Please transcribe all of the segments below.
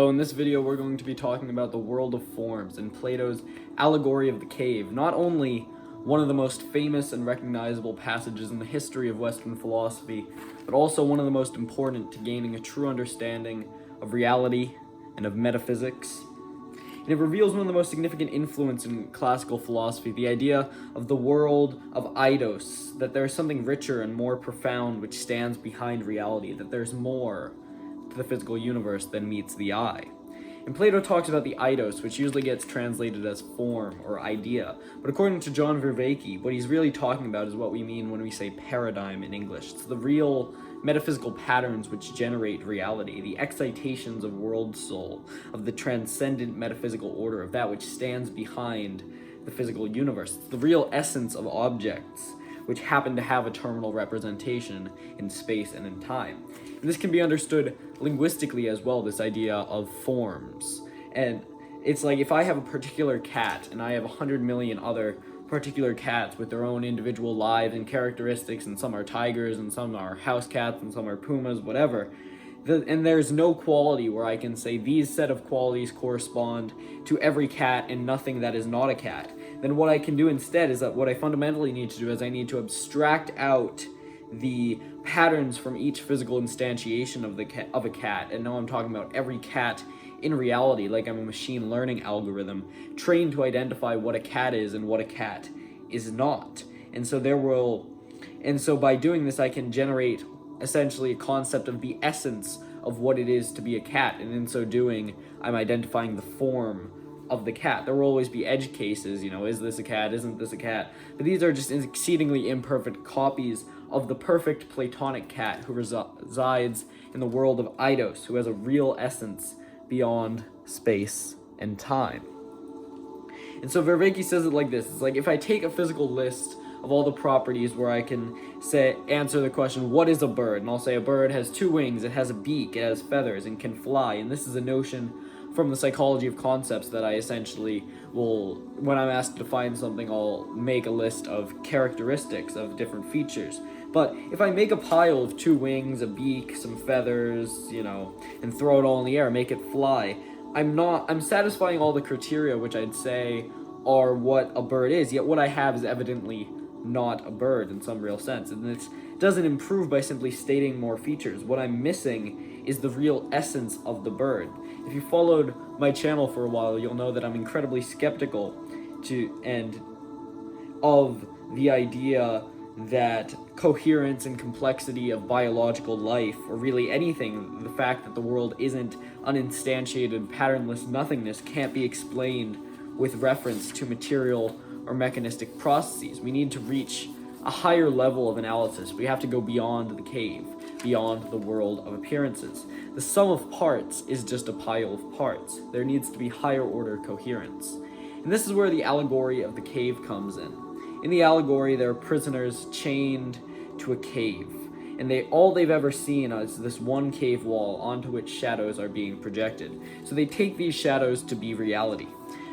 So in this video, we're going to be talking about the world of forms and Plato's allegory of the cave, not only one of the most famous and recognizable passages in the history of Western philosophy, but also one of the most important to gaining a true understanding of reality and of metaphysics. And it reveals one of the most significant influence in classical philosophy, the idea of the world of eidos, that there is something richer and more profound which stands behind reality, that there's more to the physical universe than meets the eye. And Plato talks about the eidos, which usually gets translated as form or idea. But according to John Vervaeke, what he's really talking about is what we mean when we say paradigm in English. It's the real metaphysical patterns which generate reality, the excitations of world soul, of the transcendent metaphysical order, of that which stands behind the physical universe. It's the real essence of objects, which happen to have a terminal representation in space and in time. And this can be understood linguistically as well, this idea of forms. And it's like if I have a particular cat and I have 100 million other particular cats with their own individual lives and characteristics, and some are tigers and some are house cats and some are pumas, whatever, and there's no quality where I can say these set of qualities correspond to every cat and nothing that is not a cat, then what I can do instead is that what I fundamentally need to do is I need to abstract out the patterns from each physical instantiation of a cat. And now I'm talking about every cat in reality, like I'm a machine learning algorithm trained to identify what a cat is and what a cat is not. And so by doing this, I can generate essentially a concept of the essence of what it is to be a cat. And in so doing, I'm identifying the form of the cat. There will always be edge cases, is this a cat, isn't this a cat? But these are just exceedingly imperfect copies of the perfect Platonic cat who resides in the world of eidos, who has a real essence beyond space and time. And so Vervaeke says it like this. It's like if I take a physical list of all the properties where I can answer the question, what is a bird? And I'll say a bird has two wings, it has a beak, it has feathers, and can fly. And this is a notion from the psychology of concepts that I essentially will, when I'm asked to define something, I'll make a list of characteristics of different features. But if I make a pile of two wings, a beak, some feathers, and throw it all in the air, make it fly, I'm satisfying all the criteria which I'd say are what a bird is, yet what I have is evidently not a bird in some real sense. And this doesn't improve by simply stating more features. What I'm missing is the real essence of the bird. If you followed my channel for a while, you'll know that I'm incredibly skeptical of the idea that coherence and complexity of biological life, or really anything, the fact that the world isn't uninstantiated, patternless nothingness, can't be explained with reference to material or mechanistic processes. We need to reach a higher level of analysis. We have to go beyond the cave, beyond the world of appearances. The sum of parts is just a pile of parts. There needs to be higher order coherence. And this is where the allegory of the cave comes in. In the allegory, there are prisoners chained to a cave, and all they've ever seen is this one cave wall onto which shadows are being projected. So they take these shadows to be reality.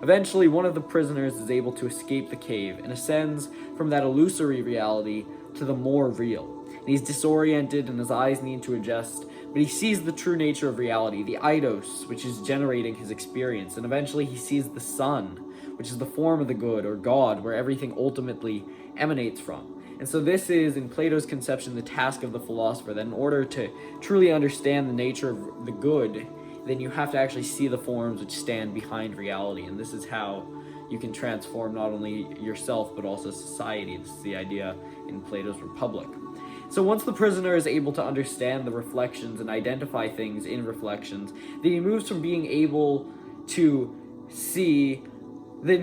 Eventually, one of the prisoners is able to escape the cave and ascends from that illusory reality to the more real. And he's disoriented and his eyes need to adjust, but he sees the true nature of reality, the eidos, which is generating his experience. And eventually he sees the sun, which is the form of the good, or God, where everything ultimately emanates from. And so this is, in Plato's conception, the task of the philosopher, that in order to truly understand the nature of the good, then you have to actually see the forms which stand behind reality. And this is how you can transform not only yourself, but also society. This is the idea in Plato's Republic. So once the prisoner is able to understand the reflections and identify things in reflections, then he moves from being able to see the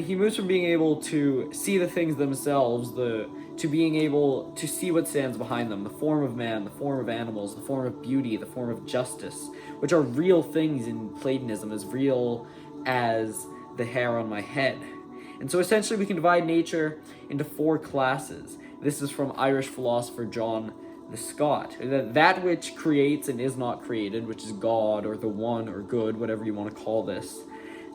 things themselves, to being able to see what stands behind them, the form of man, the form of animals, the form of beauty, the form of justice, which are real things in Platonism, as real as the hair on my head. And so essentially we can divide nature into four classes. This is from Irish philosopher John the Scot. That which creates and is not created, which is God, or the one, or good, whatever you want to call this.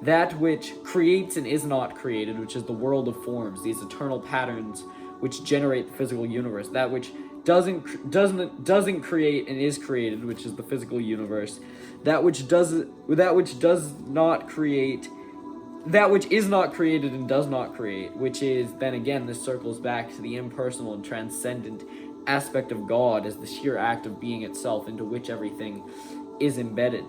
That which creates and is not created, which is the world of forms, these eternal patterns which generate the physical universe. That which doesn't create and is created, which is the physical universe, that which is not created and does not create, which is, then again, this circles back to the impersonal and transcendent aspect of God as the sheer act of being itself, into which everything is embedded.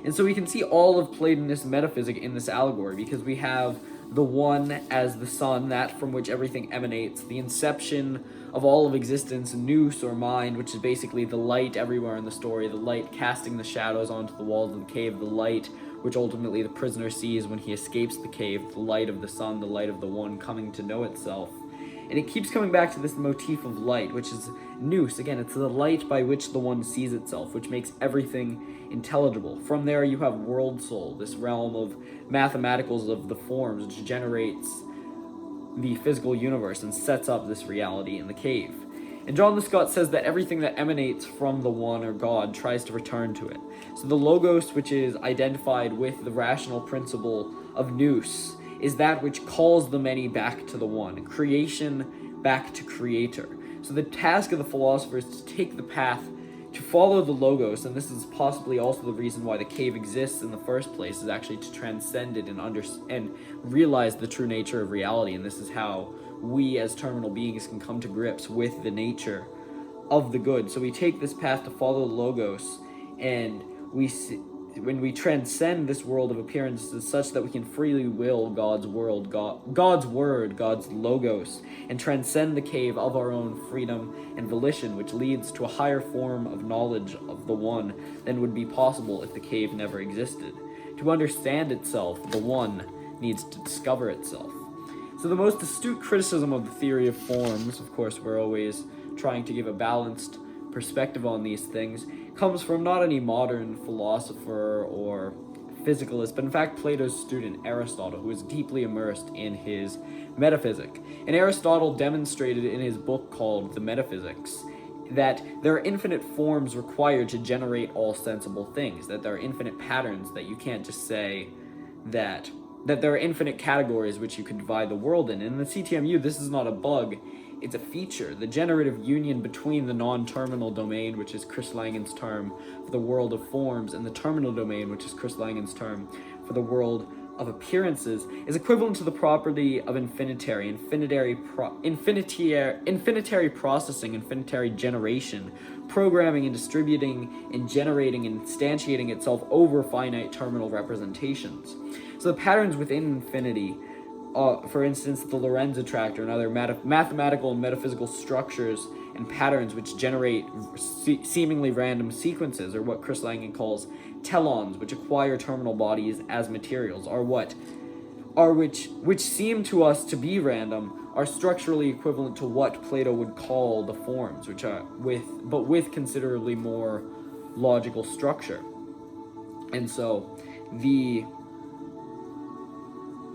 And so we can see all of Platonist metaphysics in this allegory, because we have the one as the sun, that from which everything emanates, the inception of all of existence, nous or mind, which is basically the light everywhere in the story, the light casting the shadows onto the walls of the cave, the light which ultimately the prisoner sees when he escapes the cave, the light of the sun, the light of the one coming to know itself. And it keeps coming back to this motif of light, which is nous. Again, it's the light by which the one sees itself, which makes everything intelligible. From there, you have world soul, this realm of mathematicals of the forms, which generates the physical universe and sets up this reality in the cave. And John the Scot says that everything that emanates from the one or God tries to return to it. So the logos, which is identified with the rational principle of nous, is that which calls the many back to the one, creation back to creator. So the task of the philosopher is to take the path to follow the logos, and this is possibly also the reason why the cave exists in the first place, is actually to transcend it and realize the true nature of reality. And this is how we as terminal beings can come to grips with the nature of the good. So we take this path to follow the logos, and we see, when we transcend this world of appearances such that we can freely will God's world, God's word, God's logos, and transcend the cave of our own freedom and volition, which leads to a higher form of knowledge of the one than would be possible if the cave never existed. To understand itself, the one needs to discover itself. So the most astute criticism of the theory of forms, of course we're always trying to give a balanced perspective on these things, comes from not any modern philosopher or physicalist, but in fact Plato's student Aristotle, who was deeply immersed in his metaphysic. And Aristotle demonstrated in his book called The Metaphysics that there are infinite forms required to generate all sensible things, that there are infinite patterns, that you can't just say that there are infinite categories which you could divide the world in. And in the CTMU, this is not a bug, it's a feature. The generative union between the non-terminal domain, which is Chris Langen's term for the world of forms, and the terminal domain, which is Chris Langen's term for the world of appearances, is equivalent to the property of infinitary processing, infinitary generation, programming and distributing and generating and instantiating itself over finite terminal representations. So the patterns within infinity, for instance, the Lorentz attractor and other mathematical and metaphysical structures and patterns which generate seemingly random sequences, or what Chris Langen calls telons, which acquire terminal bodies as materials, which seem to us to be random, are structurally equivalent to what Plato would call the forms, which are with considerably more logical structure. And so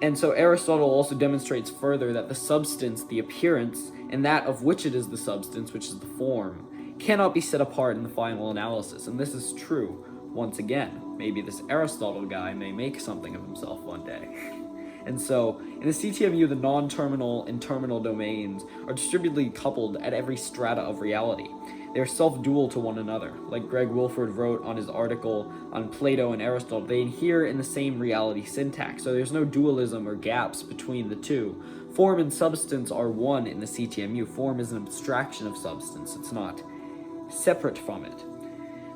Aristotle also demonstrates further that the substance, the appearance, and that of which it is the substance, which is the form, cannot be set apart in the final analysis. And this is true, once again. Maybe this Aristotle guy may make something of himself one day. And so, in the CTMU, the non-terminal and terminal domains are distributively coupled at every strata of reality. They are self-dual to one another. Like Greg Wilford wrote on his article on Plato and Aristotle, they adhere in the same reality syntax, so there's no dualism or gaps between the two. Form and substance are one in the CTMU. Form is an abstraction of substance. It's not separate from it.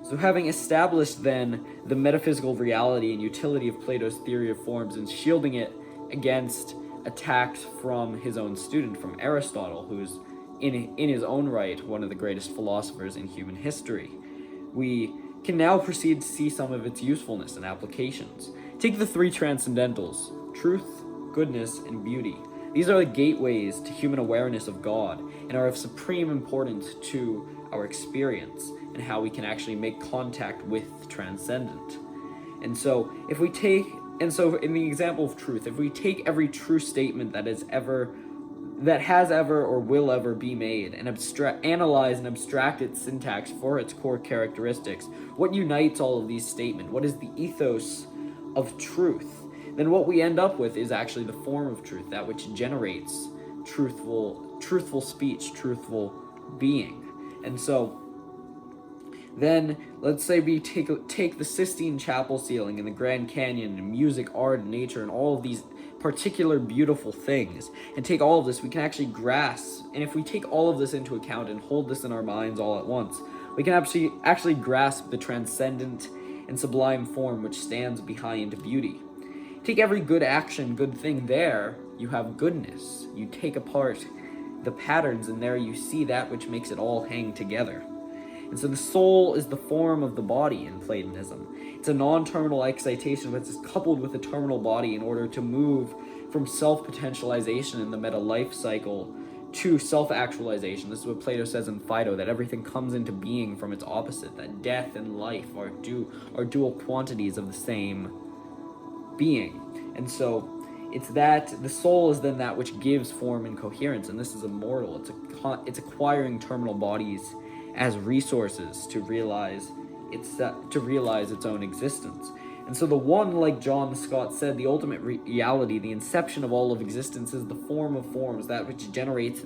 So having established then the metaphysical reality and utility of Plato's theory of forms and shielding it against attacks from his own student, from Aristotle, who's in his own right one of the greatest philosophers in human history, we can now proceed to see some of its usefulness and applications. Take the three transcendentals: truth, goodness, and beauty. These are the gateways to human awareness of God and are of supreme importance to our experience and how we can actually make contact with the transcendent. And so in the example of truth, if we take every true statement that has ever or will ever be made and analyze and abstract its syntax for its core characteristics, what unites all of these statements? What is the ethos of truth? Then what we end up with is actually the form of truth, that which generates truthful speech, truthful being. And so then let's say we take the Sistine Chapel ceiling and the Grand Canyon and music, art, and nature, and all of these particular beautiful things, and take all of this, we can actually grasp, and if we take all of this into account and hold this in our minds all at once, we can actually grasp the transcendent and sublime form which stands behind beauty. Take every good action, good thing, there you have goodness. You take apart the patterns, and there you see that which makes it all hang together. And so the soul is the form of the body in Platonism. It's a non-terminal excitation, but it's coupled with a terminal body in order to move from self-potentialization in the meta-life cycle to self-actualization. This is what Plato says in Phaedo, that everything comes into being from its opposite, that death and life are dual quantities of the same being. And so it's that the soul is then that which gives form and coherence, and this is immortal. It's acquiring terminal bodies as resources to realize its own existence. And so the one, like John Scott said, the ultimate reality, the inception of all of existence, is the form of forms, that which generates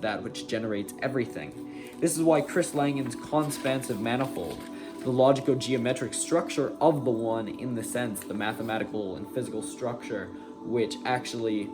everything. This is why Chris Langen's conspansive manifold, the logico-geometric structure of the one in the sense, the mathematical and physical structure, which actually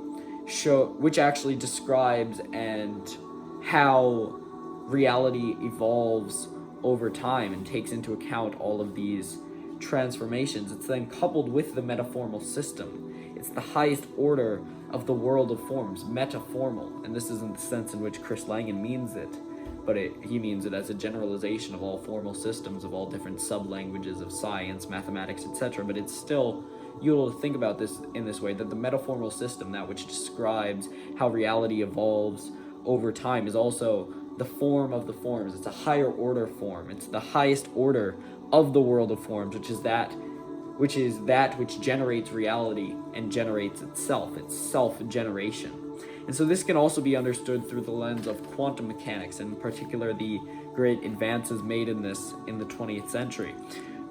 describes and how reality evolves over time and takes into account all of these transformations. It's then coupled with the metaformal system. It's the highest order of the world of forms, metaformal, and this isn't the sense in which Chris Langen means it, but he means it as a generalization of all formal systems, of all different sub-languages of science, mathematics, etc. But it's still you'll think about this in this way, that the metaformal system, that which describes how reality evolves over time, is also the form of the forms. It's a higher order form. It's the highest order of the world of forms, which is that which generates reality and generates itself. It's self-generation. And so this can also be understood through the lens of quantum mechanics, and in particular the great advances made in this in the 20th century.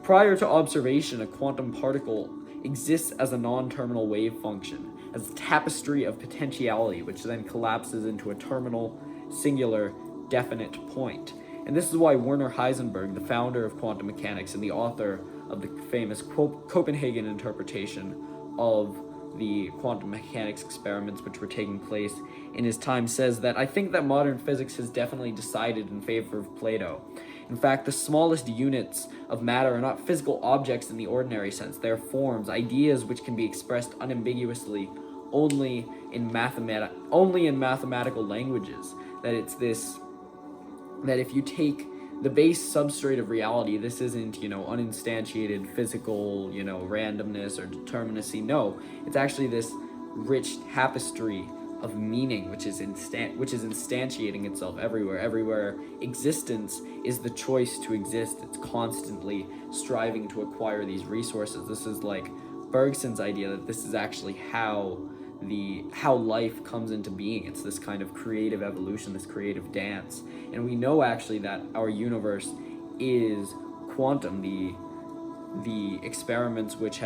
Prior to observation, a quantum particle exists as a non-terminal wave function, as a tapestry of potentiality, which then collapses into a terminal, singular, definite point. And this is why Werner Heisenberg, the founder of quantum mechanics and the author of the famous Copenhagen interpretation of the quantum mechanics experiments which were taking place in his time, says that I think that modern physics has definitely decided in favor of Plato. In fact, the smallest units of matter are not physical objects in the ordinary sense. They are forms, ideas which can be expressed unambiguously only in mathematical languages. That if you take the base substrate of reality, this isn't, uninstantiated physical, randomness or determinacy. No, it's actually this rich tapestry of meaning, which is instantiating itself everywhere. Everywhere existence is the choice to exist. It's constantly striving to acquire these resources. This is like Bergson's idea that this is actually how life comes into being. It's this kind of creative evolution, this creative dance. And we know actually that our universe is quantum. The experiments which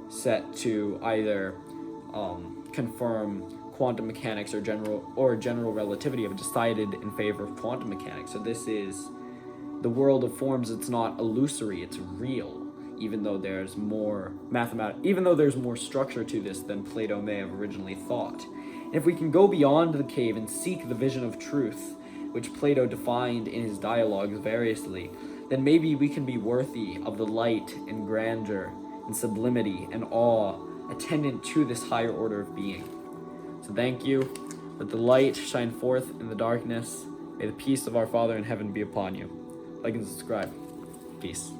set to either confirm quantum mechanics or general relativity have decided in favor of quantum mechanics. So this is the world of forms. It's not illusory, it's real, even though there's more structure to this than Plato may have originally thought. And if we can go beyond the cave and seek the vision of truth, which Plato defined in his dialogues variously, then maybe we can be worthy of the light and grandeur and sublimity and awe attendant to this higher order of being. So thank you. Let the light shine forth in the darkness. May the peace of our Father in heaven be upon you. Like and subscribe. Peace.